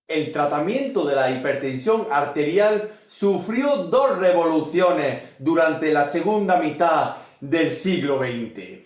El tratamiento de la hipertensión arterial sufrió dos revoluciones durante la segunda mitad del siglo XX.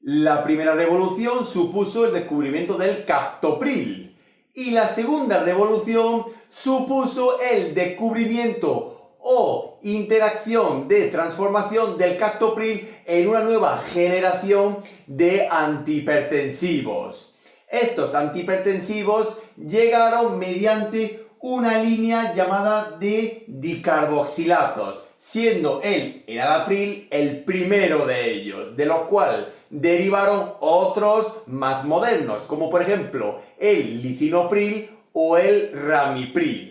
La primera revolución supuso el descubrimiento del captopril y la segunda revolución supuso el descubrimiento o interacción de transformación del captopril en una nueva generación de antihipertensivos. Estos antihipertensivos llegaron mediante una línea llamada de dicarboxilatos, siendo el enalapril el primero de ellos, de lo cual derivaron otros más modernos, como por ejemplo el lisinopril o el ramipril.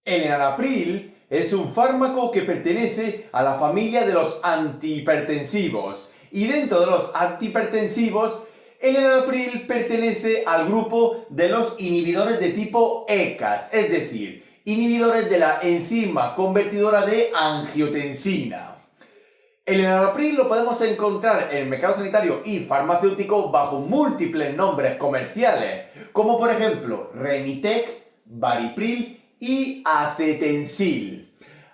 El enalapril es un fármaco que pertenece a la familia de los antihipertensivos y dentro de los antihipertensivos el enalapril pertenece al grupo de los inhibidores de tipo ECAS, es decir, inhibidores de la enzima convertidora de angiotensina. El enalapril lo podemos encontrar en el mercado sanitario y farmacéutico bajo múltiples nombres comerciales, como por ejemplo Remitec, Varipril y Acetensil.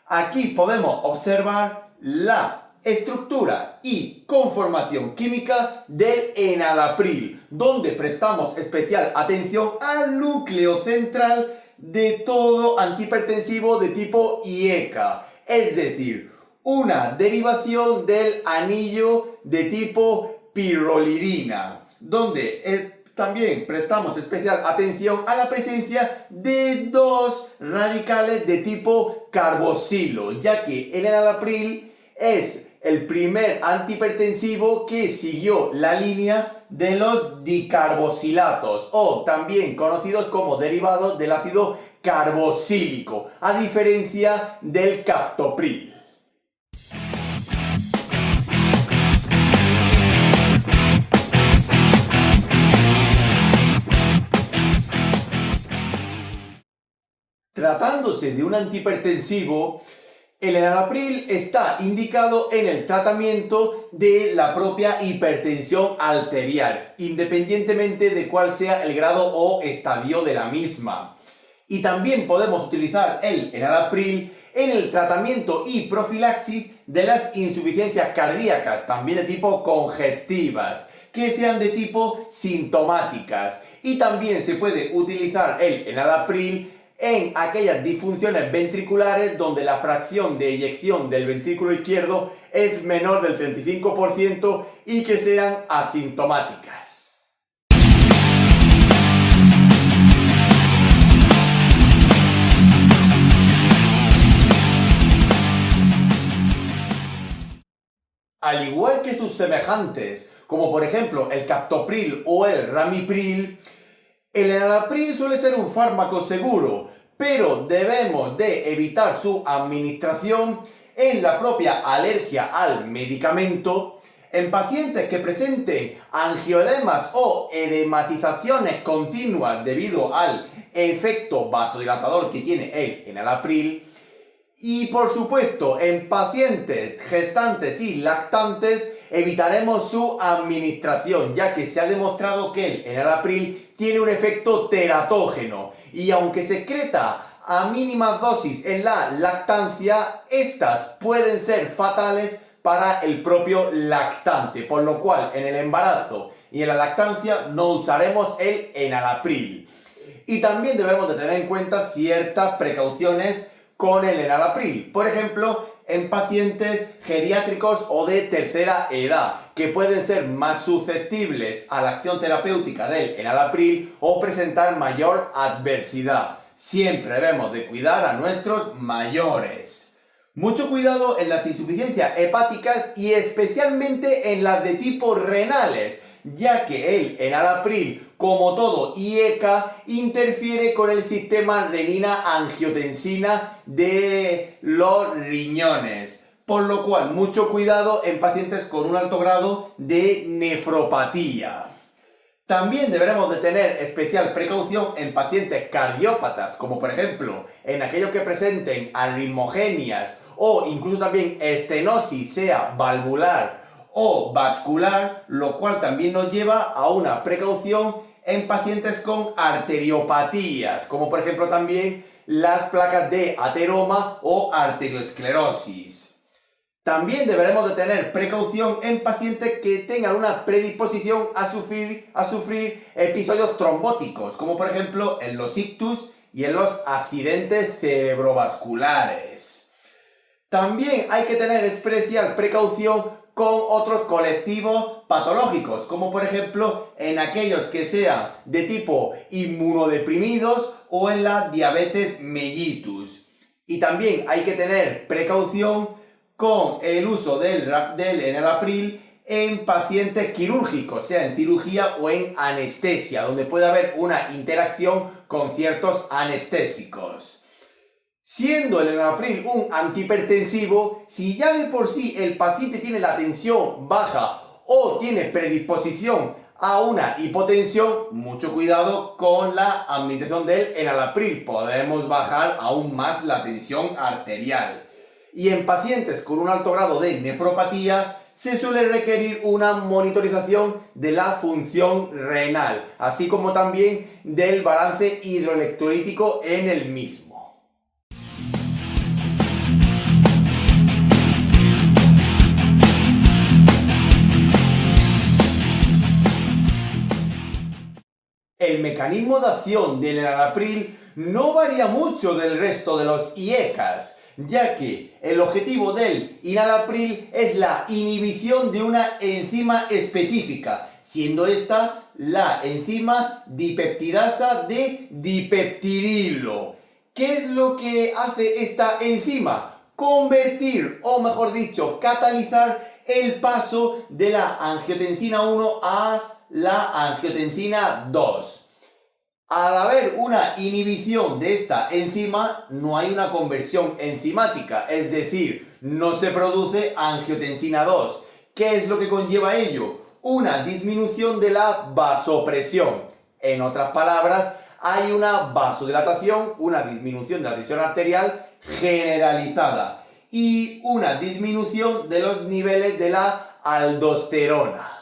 Aquí podemos observar la estructura y conformación química del enalapril, donde prestamos especial atención al núcleo central de todo antihipertensivo de tipo IECA, es decir, una derivación del anillo de tipo pirrolidina, donde también prestamos especial atención a la presencia de dos radicales de tipo carboxilo, ya que el enalapril es el primer antihipertensivo que siguió la línea de los dicarboxilatos, o también conocidos como derivados del ácido carboxílico, a diferencia del captopril. Tratándose de un antihipertensivo, el enalapril está indicado en el tratamiento de la propia hipertensión arterial, independientemente de cuál sea el grado o estadio de la misma. Y también podemos utilizar el enalapril en el tratamiento y profilaxis de las insuficiencias cardíacas, también de tipo congestivas, que sean de tipo sintomáticas. Y también se puede utilizar el enalapril en aquellas disfunciones ventriculares donde la fracción de eyección del ventrículo izquierdo es menor del 35% y que sean asintomáticas. Al igual que sus semejantes, como por ejemplo el captopril o el ramipril, el enalapril suele ser un fármaco seguro, pero debemos de evitar su administración en la propia alergia al medicamento, en pacientes que presenten angioedemas o edematizaciones continuas debido al efecto vasodilatador que tiene el enalapril, y por supuesto en pacientes gestantes y lactantes evitaremos su administración, ya que se ha demostrado que el enalapril tiene un efecto teratógeno y aunque secreta a mínimas dosis en la lactancia, estas pueden ser fatales para el propio lactante, por lo cual en el embarazo y en la lactancia no usaremos el enalapril. Y también debemos de tener en cuenta ciertas precauciones con el enalapril, por ejemplo, en pacientes geriátricos o de tercera edad, que pueden ser más susceptibles a la acción terapéutica del enalapril o presentar mayor adversidad. Siempre debemos de cuidar a nuestros mayores. Mucho cuidado en las insuficiencias hepáticas y especialmente en las de tipo renales, ya que el enalapril, como todo IECA, interfiere con el sistema renina-angiotensina de los riñones, por lo cual mucho cuidado en pacientes con un alto grado de nefropatía. También deberemos de tener especial precaución en pacientes cardiópatas, como por ejemplo en aquellos que presenten arritmogenias o incluso también estenosis, sea valvular o vascular, lo cual también nos lleva a una precaución en pacientes con arteriopatías, como por ejemplo también las placas de ateroma o arteriosclerosis. También deberemos de tener precaución en pacientes que tengan una predisposición a sufrir episodios trombóticos, como por ejemplo en los ictus y en los accidentes cerebrovasculares. También hay que tener especial precaución con otros colectivos patológicos, como por ejemplo en aquellos que sean de tipo inmunodeprimidos o en la diabetes mellitus. Y también hay que tener precaución con el uso del enalapril en pacientes quirúrgicos, sea en cirugía o en anestesia, donde puede haber una interacción con ciertos anestésicos. Siendo el enalapril un antihipertensivo, si ya de por sí el paciente tiene la tensión baja o tiene predisposición a una hipotensión, mucho cuidado con la administración del enalapril, podemos bajar aún más la tensión arterial. Y en pacientes con un alto grado de nefropatía se suele requerir una monitorización de la función renal, así como también del balance hidroelectrolítico en el mismo. El mecanismo de acción del enalapril no varía mucho del resto de los IECAs, ya que el objetivo del enalapril es la inhibición de una enzima específica, siendo esta la enzima dipeptidasa de dipeptidilo. ¿Qué es lo que hace esta enzima? Convertir, o mejor dicho, catalizar el paso de la angiotensina 1 a la angiotensina 2. Al haber una inhibición de esta enzima, no hay una conversión enzimática, es decir, no se produce angiotensina 2. ¿Qué es lo que conlleva ello? Una disminución de la vasopresión. En otras palabras, hay una vasodilatación, una disminución de la tensión arterial generalizada y una disminución de los niveles de la aldosterona.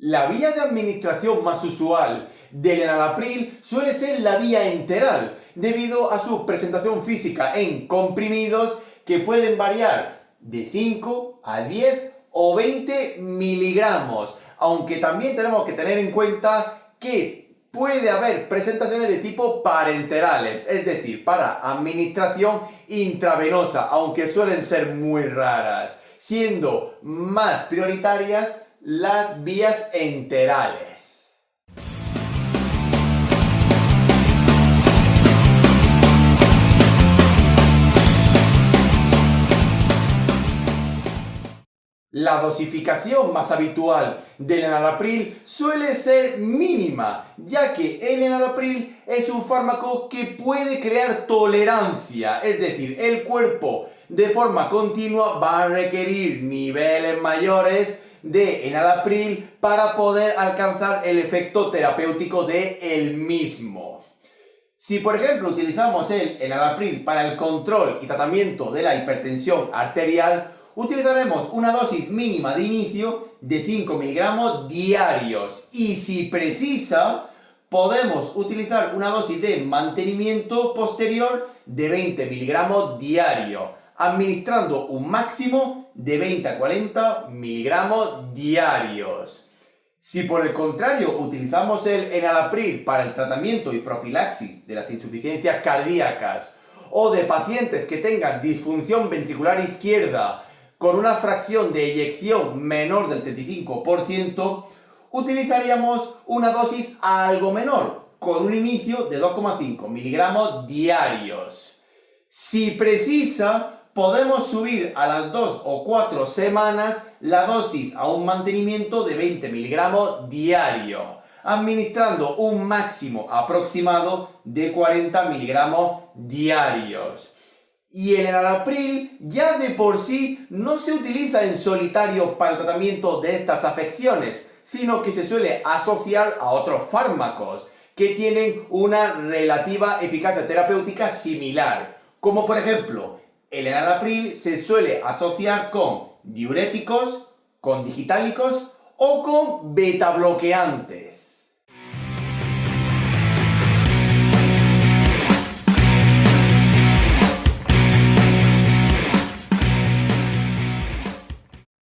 La vía de administración más usual del enalapril suele ser la vía enteral, debido a su presentación física en comprimidos que pueden variar de 5 a 10 o 20 miligramos, aunque también tenemos que tener en cuenta que puede haber presentaciones de tipo parenterales, es decir, para administración intravenosa, aunque suelen ser muy raras, siendo más prioritarias las vías enterales. La dosificación más habitual del enalapril suele ser mínima, ya que el enalapril es un fármaco que puede crear tolerancia, es decir, el cuerpo de forma continua va a requerir niveles mayores de enalapril para poder alcanzar el efecto terapéutico del mismo. Si por ejemplo utilizamos el enalapril para el control y tratamiento de la hipertensión arterial, utilizaremos una dosis mínima de inicio de 5 miligramos diarios y si precisa podemos utilizar una dosis de mantenimiento posterior de 20 miligramos diarios, administrando un máximo de 20 a 40 miligramos diarios. Si por el contrario utilizamos el enalapril para el tratamiento y profilaxis de las insuficiencias cardíacas o de pacientes que tengan disfunción ventricular izquierda con una fracción de eyección menor del 35%, utilizaríamos una dosis algo menor, con un inicio de 2,5 miligramos diarios. Si precisa, podemos subir a las 2 o 4 semanas la dosis a un mantenimiento de 20 miligramos diario, administrando un máximo aproximado de 40 miligramos diarios. Y el enalapril ya de por sí no se utiliza en solitario para el tratamiento de estas afecciones, sino que se suele asociar a otros fármacos que tienen una relativa eficacia terapéutica similar, como por ejemplo, el enalapril se suele asociar con diuréticos, con digitálicos o con betabloqueantes.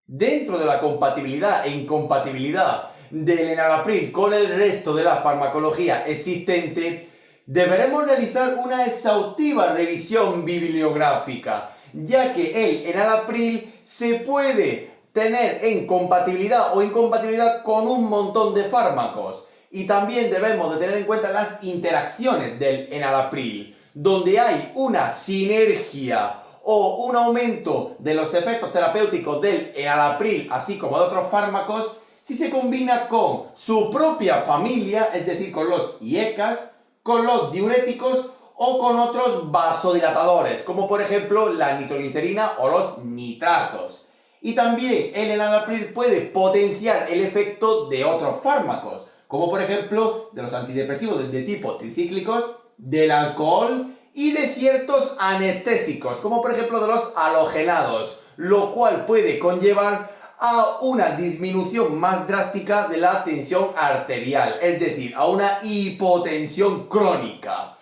Dentro de la compatibilidad e incompatibilidad del enalapril con el resto de la farmacología existente, deberemos realizar una exhaustiva revisión bibliográfica, ya que el enalapril se puede tener en compatibilidad o incompatibilidad con un montón de fármacos. Y también debemos de tener en cuenta las interacciones del enalapril, donde hay una sinergia o un aumento de los efectos terapéuticos del enalapril, así como de otros fármacos, si se combina con su propia familia, es decir, con los IECAs, con los diuréticos o con otros vasodilatadores, como por ejemplo la nitroglicerina o los nitratos. Y también el enalapril puede potenciar el efecto de otros fármacos, como por ejemplo de los antidepresivos de tipo tricíclicos, del alcohol y de ciertos anestésicos, como por ejemplo de los halogenados, lo cual puede conllevar a una disminución más drástica de la tensión arterial, es decir, a una hipotensión crónica.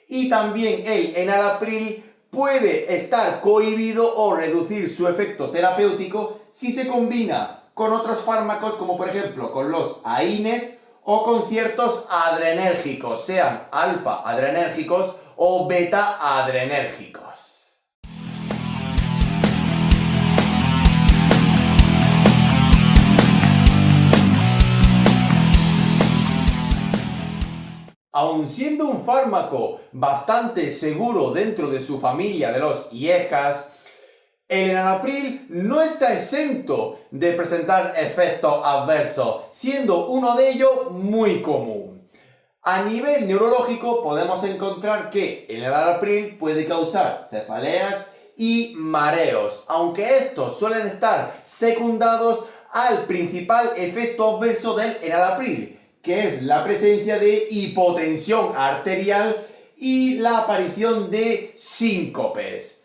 Y también el enalapril puede estar cohibido o reducir su efecto terapéutico si se combina con otros fármacos, como por ejemplo con los AINES o con ciertos adrenérgicos, sean alfa-adrenérgicos o beta-adrenérgicos. Aun siendo un fármaco bastante seguro dentro de su familia de los IECAs, el enalapril no está exento de presentar efectos adversos, siendo uno de ellos muy común. A nivel neurológico podemos encontrar que el enalapril puede causar cefaleas y mareos, aunque estos suelen estar secundados al principal efecto adverso del enalapril, que es la presencia de hipotensión arterial y la aparición de síncopes.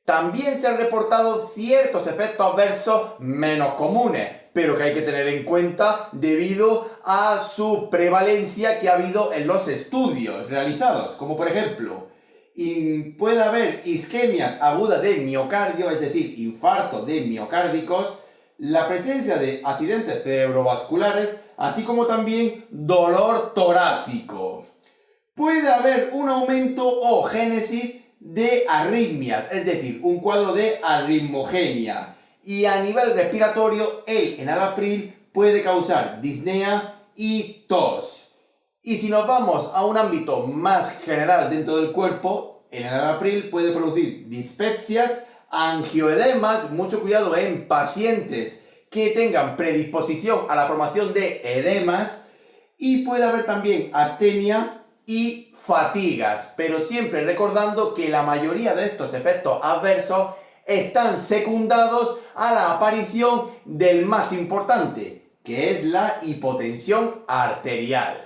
También se han reportado ciertos efectos adversos menos comunes, pero que hay que tener en cuenta debido a su prevalencia que ha habido en los estudios realizados, como por ejemplo, puede haber isquemias agudas de miocardio, es decir, infartos de miocárdicos, la presencia de accidentes cerebrovasculares, así como también dolor torácico. Puede haber un aumento o génesis de arritmias, es decir, un cuadro de arritmogenia. Y a nivel respiratorio, el enalapril puede causar disnea y tos. Y si nos vamos a un ámbito más general dentro del cuerpo, el enalapril puede producir dispepsias, angioedemas, mucho cuidado en pacientes que tengan predisposición a la formación de edemas, y puede haber también astenia y fatigas, pero siempre recordando que la mayoría de estos efectos adversos están secundados a la aparición del más importante, que es la hipotensión arterial.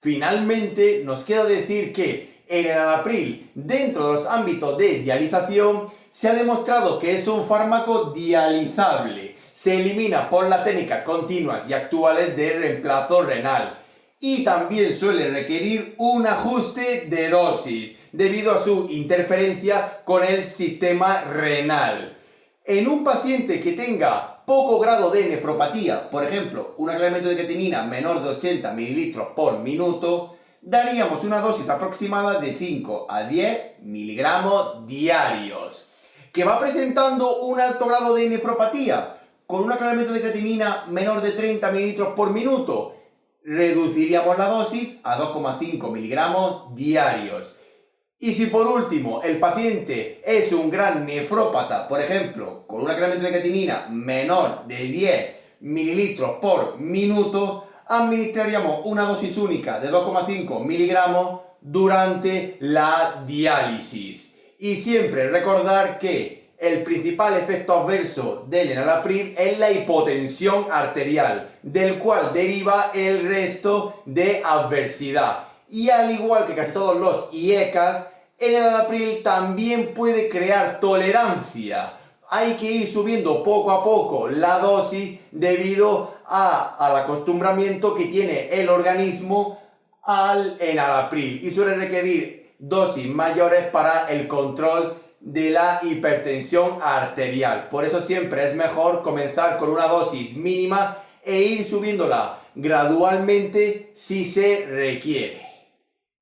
Finalmente, nos queda decir que el enalapril, dentro de los ámbitos de dialización, se ha demostrado que es un fármaco dializable. Se elimina por las técnicas continuas y actuales de reemplazo renal. Y también suele requerir un ajuste de dosis, debido a su interferencia con el sistema renal. En un paciente que tenga poco grado de nefropatía, por ejemplo, un aclaramiento de creatinina menor de 80 ml por minuto, daríamos una dosis aproximada de 5 a 10 miligramos diarios. ¿Que va presentando un alto grado de nefropatía con un aclaramiento de creatinina menor de 30 ml por minuto? Reduciríamos la dosis a 2,5 miligramos diarios. Y si por último el paciente es un gran nefrópata, por ejemplo, con una incremento de creatinina menor de 10 mililitros por minuto, administraríamos una dosis única de 2,5 miligramos durante la diálisis. Y siempre recordar que el principal efecto adverso del enalapril es la hipotensión arterial, del cual deriva el resto de adversidad. Y al igual que casi todos los IECAs, el enalapril también puede crear tolerancia. Hay que ir subiendo poco a poco la dosis debido al acostumbramiento que tiene el organismo al enalapril y suele requerir dosis mayores para el control de la hipertensión arterial. Por eso siempre es mejor comenzar con una dosis mínima e ir subiéndola gradualmente si se requiere.